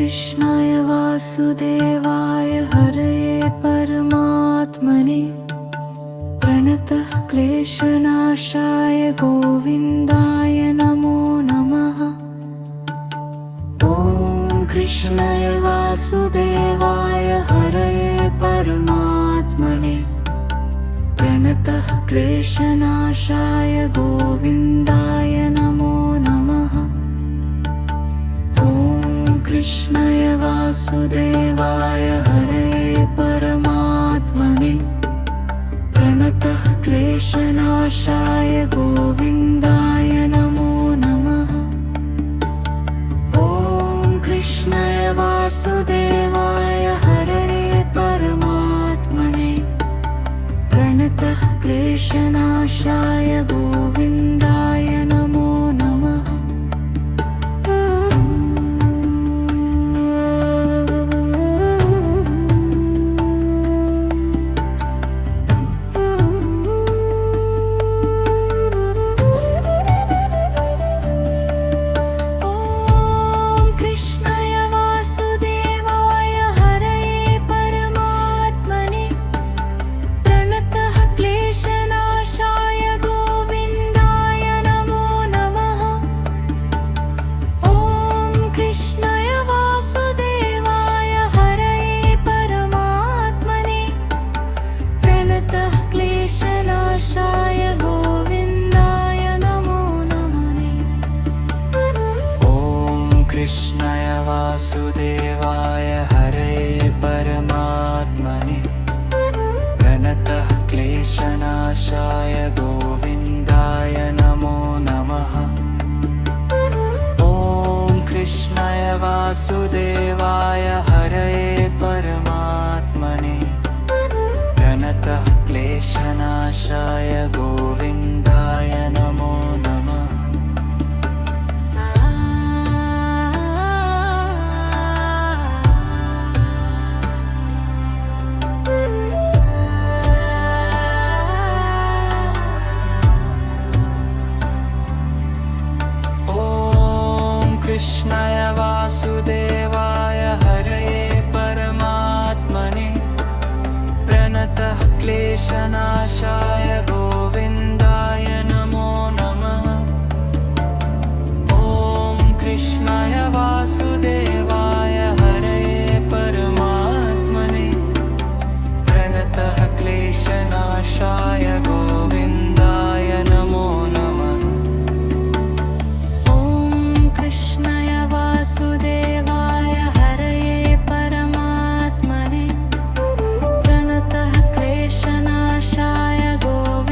कृष्णाय वासुदेवाय हरये परमात्मने प्रणतः क्लेशनाशाय गोविन्दाय नमो नमः। ॐ कृष्णाय वासुदेवाय हरये परमात्मने प्रणतः क्लेशनाशाय गोविन्दाय नमो नमः। ॐ कृष्णाय वासुदेवाय हरये परमात्मने प्रणतः क्लेशनाशाय गोविन्दाय नमो नमः। ॐ कृष्णाय वासुदेवाय हरये परमात्मने प्रणतः क्लेशनाशाय गोविन्दाय नमो नमः। कृष्णाय वासुदेवाय हरये परमात्मने प्रणतः क्लेशनाशाय गोविन्दाय नमो नमः। ॐ कृष्णाय वासुदेवाय हरये परमात्मने प्रणतः क्लेशनाशाय गोविन्दाय नमो नमः। कृष्णाय वासुदेवाय हरये परमात्मने प्रणतः क्लेशनाशाय गोविन्दाय नमो नमः। ॐ कृष्णाय वासुदेवाय हरये परमात्मने प्रणतः क्लेशनाशाय गोविन्दाय नमो नमः। कृष्णाय वासुदेवाय हरये परमात्मने प्रणतः क्लेशनाशाय गोविन्दाय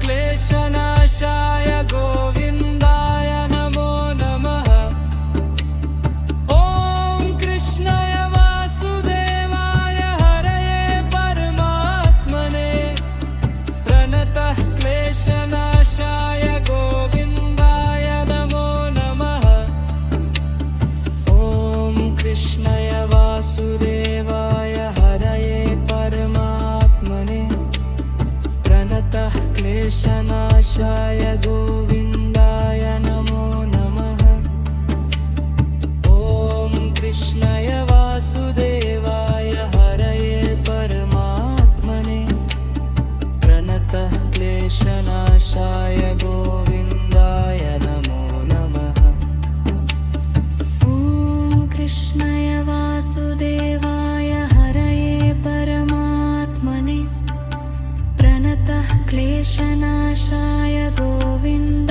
क्लेशनाशाय गोविन्दाय नमो नमः। ॐ कृष्णाय वासुदेवाय हरये परमात्मने प्रणतः क्लेशनाशाय गोविन्दाय नमो नमः। ॐ कृष्णाय वासुदेवाय हरये परमात्मने प्रणतः क्लेशनाशाय गोविन्दाय नमो नमः। ॐ कृष्णाय वासुदेवाय हरये परमात्मने प्रणतः क्लेशनाशाय गोविन्दाय नमो नमः। ॐ कृष्णाय वासुदेवाय हरये परमात्मने प्रणतः क्लेशनाशाय गोविन्दाय